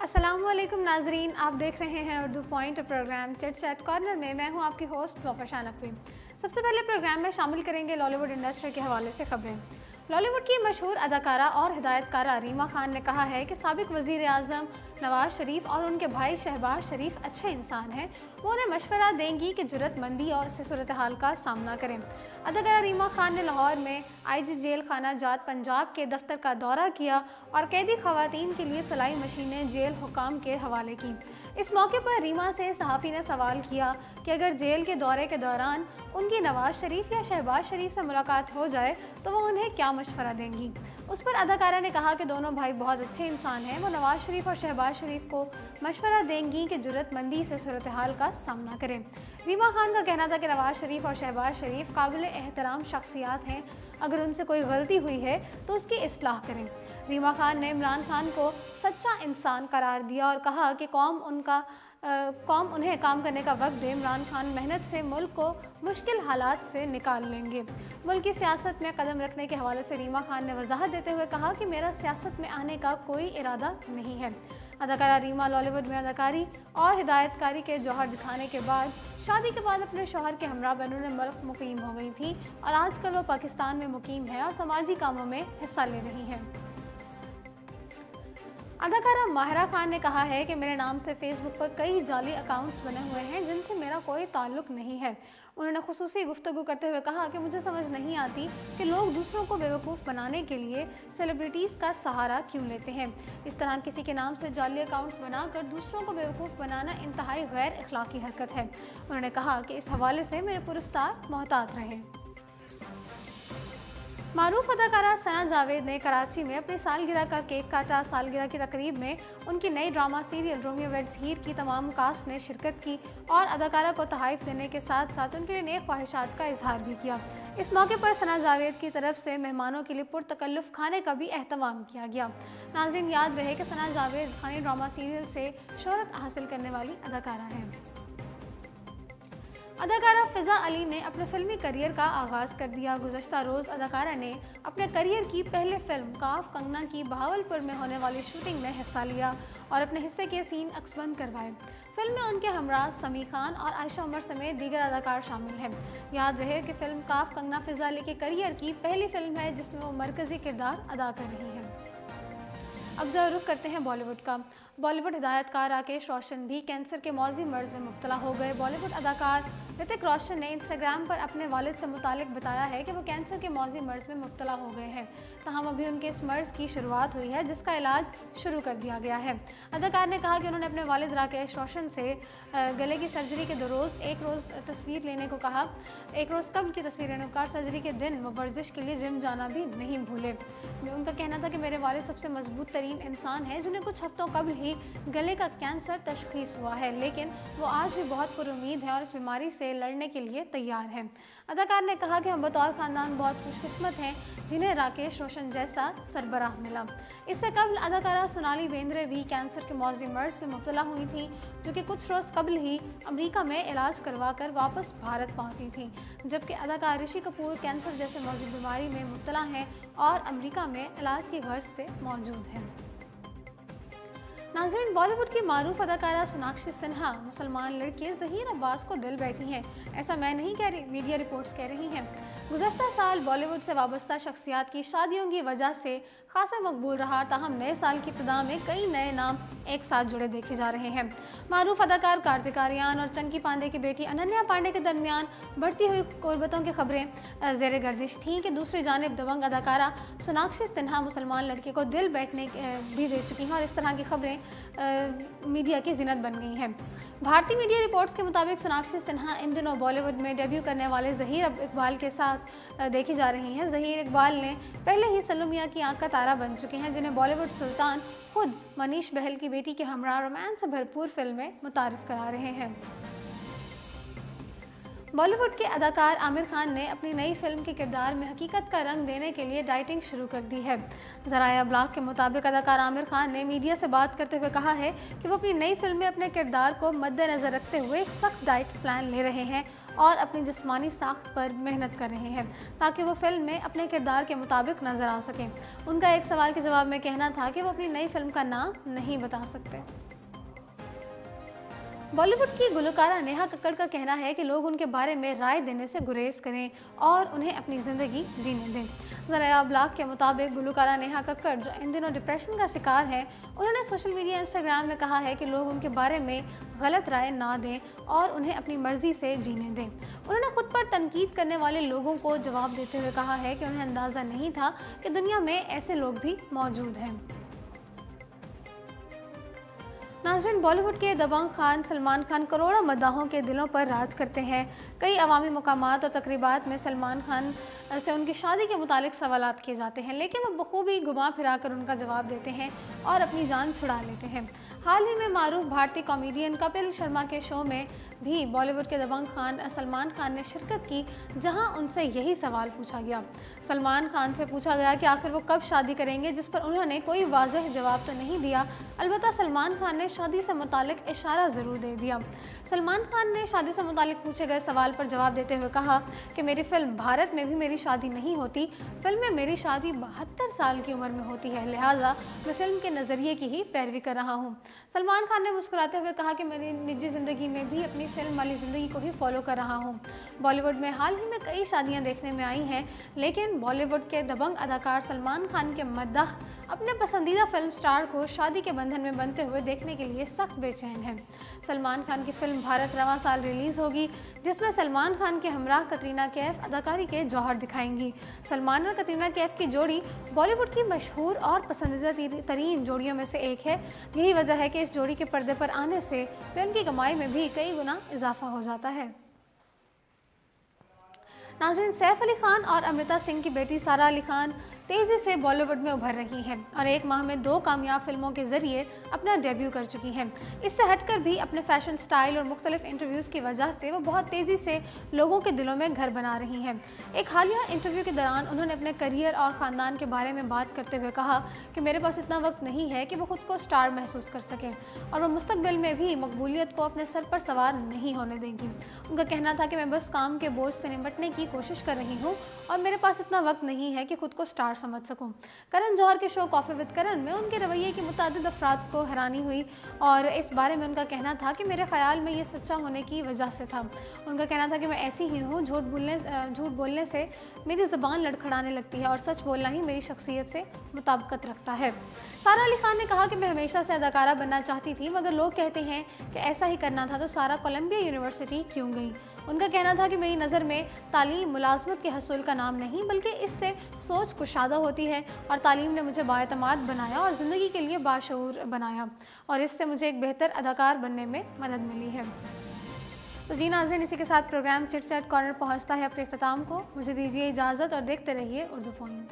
अस्सलामुअलैकुम नाजरीन, आप देख रहे हैं Urdu point programme chit chat corner में। मैं हूं आपकी होस्ट ज़ोफ़र शाह नकवी। सबसे पहले प्रोग्राम में शामिल करेंगे लॉलीवुड इंडस्ट्री के हवाले से खबरें। लॉलीवुड की मशहूर अदाकारा और हिदायतकारा रीमा खान ने कहा है कि साबिक वज़ीर आज़म नवाज शरीफ और उनके भाई शहबाज शरीफ अच्छे इंसान हैं। वो उन्हें मशवरा देंगी कि जुर्रतमंदी और इससे सूरत हाल का सामना करें। अदाकारा रीमा खान ने लाहौर में IG जेल खाना जात पंजाब के दफ्तर का दौरा किया और कैदी खवातीन के लिए सिलाई मशीनें जेल हुकाम के हवाले की। इस मौके पर रीमा से सहाफ़ी ने सवाल किया कि अगर जेल के दौरे के दौरान उनकी नवाज शरीफ या शहबाज शरीफ से मुलाकात हो जाए तो वो उन्हें क्या मशवरा देंगी। उस पर अदाकारा ने कहा कि दोनों भाई बहुत अच्छे इंसान हैं। वो नवाज शरीफ और शहबाज शरीफ को मशवरा देंगी कि जुर्रतमंदी से सूरत हाल का सामना करें। रीमा खान का कहना था कि नवाज शरीफ और शहबाज शरीफ काबिल एहतराम शख्सियात हैं। अगर उनसे कोई गलती हुई है तो उसकी इस्लाह करें। रीमा खान ने इमरान खान को सच्चा इंसान करार दिया और कहा कि कौम उन्हें काम करने का वक्त दे। इमरान खान मेहनत से मुल्क को मुश्किल हालात से निकाल लेंगे। मुल्क की सियासत में कदम रखने के हवाले से रीमा खान ने वजाहत देते हुए कहा कि मेरा सियासत में आने का कोई इरादा नहीं है। अदाकारा रीमा लॉलीवुड में अदाकारी और हिदायतकारी के जौहर दिखाने के बाद शादी के बाद अपने शौहर के हमरा बैरून मुल्क मुकीम हो गई थी और आजकल वो पाकिस्तान में मुकीम है और समाजी कामों में हिस्सा ले रही हैं। अदाकारा माहिरा खान ने कहा है कि मेरे नाम से फेसबुक पर कई जाली अकाउंट्स बने हुए हैं जिनसे मेरा कोई ताल्लुक़ नहीं है। उन्होंने खुसूसी गुफ्तगू करते हुए कहा कि मुझे समझ नहीं आती कि लोग दूसरों को बेवकूफ़ बनाने के लिए सेलिब्रिटीज़ का सहारा क्यों लेते हैं। इस तरह किसी के नाम से जाली अकाउंट्स बनाकर दूसरों को बेवकूफ़ बनाना इंतहाई गैर अखलाकी हरकत है। उन्होंने कहा कि इस हवाले से मेरे पुरस्कार मोहतात रहें। मारूफ अदाकारा सना जावेद ने कराची में अपनी सालगिरह का केक काटा। सालगिरह की तकरीब में उनकी नई ड्रामा सीरियल रोमियो वेड्स हीर की तमाम कास्ट ने शिरकत की और अदाकारा को तोहफ़ देने के साथ साथ उनके लिए नेक ख्वाहिशात का इजहार भी किया। इस मौके पर सना जावेद की तरफ से मेहमानों के लिए पुरतकल्लुफ़ खाने का भी एहतमाम किया गया। नाज़रीन, याद रहे कि सना जावेद खानी ड्रामा सीरियल से शोहरत हासिल करने वाली अदाकारा हैं। अदाकारा फ़िज़ा अली ने अपने फ़िल्मी करियर का आगाज़ कर दिया। गुज़श्ता रोज़ अदाकारा ने अपने करियर की पहले फ़िल्म काफ कंगना की बहावलपुर में होने वाली शूटिंग में हिस्सा लिया और अपने हिस्से के सीन अक्सबंद करवाए। फिल्म में उनके हमरा समी खान और आयशा उमर समेत दीगर अदाकार शामिल हैं। याद रहे कि फ़िल्म काफ कंगना फ़िज़ा अली के करियर की पहली फ़िल्म है जिसमें वो मरकज़ी किरदार अदा कर रही हैं। अब ज़रा रुख करते हैं बॉलीवुड का। बॉलीवुड हिदायतकार राकेश रोशन भी कैंसर के मौजी मर्ज़ में मुब्तला हो गए। बॉलीवुड अदाकार ऋतिक रोशन ने इंस्टाग्राम पर अपने वालिद से मुतालिक बताया है कि वो कैंसर के मौजी मर्ज़ में मुब्तला हो गए हैं। तहम अभी उनके इस मर्ज़ की शुरुआत हुई है जिसका इलाज शुरू कर दिया गया है। अदाकार ने कहा कि उन्होंने अपने वालिद राकेश रोशन से गले की सर्जरी के एक रोज़ तस्वीर लेने को कहा। एक रोज़ कब्ल की तस्वीर लेने को कहा। सर्जरी के दिन वो वर्जिश के लिए जिम जाना भी नहीं भूले। उनका कहना था कि मेरे वालिद सबसे मजबूत तरीन इंसान हैं जिन्हें कुछ हफ्तों कबल ही गले का कैंसर तशखीस हुआ है, लेकिन वो आज भी बहुत पुरुमीद हैं और इस बीमारी से लड़ने के लिए तैयार हैं। अदाकार ने कहा कि हम बतौर ख़ानदान बहुत खुशकिस्मत हैं जिन्हें राकेश रोशन जैसा सरबराह मिला। इससे कबल अदाकारा सोनाली बेंद्रे भी कैंसर के मौजी मर्ज़ में मुब्तला हुई थी, जो कि कुछ रोज़ कबल ही अमेरिका में इलाज करवा कर वापस भारत पहुंची थी। जबकि अदाकार ऋषि कपूर कैंसर जैसे मौजी बीमारी में मुब्तला हैं और अमेरिका में इलाज की गर्ज से मौजूद हैं। नाज़रीन, बॉलीवुड की मारूफ अदाकारा सोनाक्षी सिन्हा मुसलमान लड़की ज़हीर अब्बास को दिल बैठी हैं। ऐसा मैं नहीं कह रही, मीडिया रिपोर्ट्स कह रही हैं। गुज़श्ता साल बॉलीवुड से वाबस्ता शख्सियात की शादियों की वजह से खासा मकबूल रहा। ताहम नए साल की इब्तिदा में कई नए नाम एक साथ जुड़े देखे जा रहे हैं। मारूफ अदाकार कार्तिक आर्यन और चंकी पांडे की बेटी अनन्या पांडे के दरमियान बढ़ती हुई कुर्बतों की खबरें ज़ेर गर्दिश थीं कि दूसरी जानिब दबंग अदाकारा सोनाक्षी सिन्हा मुसलमान लड़की को दिल बैठने भी दे चुकी हैं और इस तरह की खबरें मीडिया की जिनत बन गई हैं। भारतीय मीडिया रिपोर्ट्स के मुताबिक सोनाक्षी सिन्हा इन दिनों बॉलीवुड में डेब्यू करने वाले ज़हीर इकबाल के साथ देखी जा रही हैं। ज़हीर इकबाल ने पहले ही सल्लू मियां की आंख का तारा बन चुके हैं, जिन्हें बॉलीवुड सुल्तान खुद मनीष बहल की बेटी के हमरा रोमांस से भरपूर फिल्में मुतारिफ करा रहे हैं। बॉलीवुड के अदाकार आमिर खान ने अपनी नई फिल्म के किरदार में हकीकत का रंग देने के लिए डाइटिंग शुरू कर दी है। ज़राया ब्लॉग के मुताबिक अदाकार आमिर खान ने मीडिया से बात करते हुए कहा है कि वो अपनी नई फिल्म में अपने किरदार को मद्देनज़र रखते हुए एक सख्त डाइट प्लान ले रहे हैं और अपनी जिस्मानी साख्त पर मेहनत कर रहे हैं ताकि वो फिल्म में अपने किरदार के मुताबिक नज़र आ सकें। उनका एक सवाल के जवाब में कहना था कि वो अपनी नई फिल्म का नाम नहीं बता सकते। बॉलीवुड की गुलकारा नेहा कक्कड़ का कहना है कि लोग उनके बारे में राय देने से गुरेज करें और उन्हें अपनी ज़िंदगी जीने दें। ज़राया ब्लॉग के मुताबिक गुलकारा नेहा कक्कड़, जो इन दिनों डिप्रेशन का शिकार है, उन्होंने सोशल मीडिया इंस्टाग्राम में कहा है कि लोग उनके बारे में गलत राय ना दें और उन्हें अपनी मर्जी से जीने दें। उन्होंने खुद पर तनकीद करने वाले लोगों को जवाब देते हुए कहा है कि उन्हें अंदाज़ा नहीं था कि दुनिया में ऐसे लोग भी मौजूद हैं। नाज़रीन, बॉलीवुड के दबंग खान सलमान खान करोड़ों मद्दाहों के दिलों पर राज करते हैं। कई अवामी मुकामात और तकरीबात में सलमान खान से उनकी शादी के मुतालिक सवालात किए जाते हैं, लेकिन वो बखूबी घुमा फिरा कर उनका जवाब देते हैं और अपनी जान छुड़ा लेते हैं। हाल ही में मारूफ भारतीय कॉमेडियन कपिल शर्मा के शो में भी बॉलीवुड के दबंग खान सलमान खान ने शिरकत की, जहां उनसे यही सवाल पूछा गया। सलमान खान से पूछा गया कि आखिर वो कब शादी करेंगे, जिस पर उन्होंने कोई वाज़ेह जवाब तो नहीं दिया। अलबत्ता सलमान खान ने शादी से मुतालिक इशारा ज़रूर दे दिया। सलमान खान ने शादी से मुतालिक पूछे गए सवाल पर जवाब देते हुए कहा कि मेरी फिल्म भारत में भी मेरी शादी नहीं होती। फिल्म में मेरी शादी 72 साल की उम्र में होती है, लिहाजा मैं फिल्म के नज़रिए की ही पैरवी कर रहा हूँ। सलमान खान ने मुस्कुराते हुए कहा कि मेरी निजी ज़िंदगी में भी अपनी फिल्म वाली ज़िंदगी को ही फॉलो कर रहा हूँ। बॉलीवुड में हाल ही में कई शादियाँ देखने में आई हैं, लेकिन बॉलीवुड के दबंग अदाकार सलमान खान के मद्दाह अपने पसंदीदा फिल्म स्टार को शादी के बंधन में बनते हुए देखने के लिए सख्त बेचैन हैं। सलमान खान की फिल्म भारत रवां साल रिलीज़ होगी, जिसमें सलमान खान के हमराह कतरीना कैफ अदाकारी के जौहर दिखाएंगी। सलमान और कतरीना कैफ की जोड़ी बॉलीवुड की मशहूर और पसंदीदा तरीन जोड़ियों में से एक है। यही वजह है कि इस जोड़ी के पर्दे पर आने से फिल्म की कमाई में भी कई गुना इजाफा हो जाता है। नाज़रीन, सैफ अली खान और अमृता सिंह की बेटी सारा अली खान तेज़ी से बॉलीवुड में उभर रही हैं और एक माह में 2 कामयाब फिल्मों के ज़रिए अपना डेब्यू कर चुकी हैं। इससे हटकर भी अपने फैशन स्टाइल और मुख्तलिफ इंटरव्यूज़ की वजह से वो बहुत तेज़ी से लोगों के दिलों में घर बना रही हैं। एक हालिया इंटरव्यू के दौरान उन्होंने अपने करियर और ख़ानदान के बारे में बात करते हुए कहा कि मेरे पास इतना वक्त नहीं है कि वो खुद को स्टार महसूस कर सकें और वह मुस्तकबिल में भी मकबूलियत को अपने सर पर सवार नहीं होने देंगी। उनका कहना था कि मैं बस काम के बोझ से निपटने की कोशिश कर रही हूँ और मेरे पास इतना वक्त नहीं है कि खुद को स्टार समझ सकूं। करण जौहर के शो कॉफ़ी विद करण में उनके रवैये की मुतादिद अफराद को हैरानी हुई और इस बारे में उनका कहना था कि मेरे ख्याल में ये सच्चा होने की वजह से था। उनका कहना था कि मैं ऐसी ही हूँ, झूठ बोलने से मेरी ज़बान लड़खड़ाने लगती है और सच बोलना ही मेरी शख्सियत से मुताबिकत रखता है। सारा अली खान ने कहा कि मैं हमेशा से अदाकारा बनना चाहती थी, मगर लोग कहते हैं कि ऐसा ही करना था तो सारा कोलंबिया यूनिवर्सिटी क्यों गई। उनका कहना था कि मेरी नज़र में तालीम मुलाजमत के हसूल का नाम नहीं, बल्कि इससे सोच कुशादा होती है और तालीम ने मुझे बाएतमाद बनाया और ज़िंदगी के लिए बाशऊर बनाया और इससे मुझे एक बेहतर अदाकार बनने में मदद मिली है। तो जी नाज़रीन, इसी के साथ प्रोग्राम चिट चैट कॉर्नर पहुँचता है अपने इख्तिताम को। मुझे दीजिए इजाज़त और देखते रहिए उर्दू पॉइंट।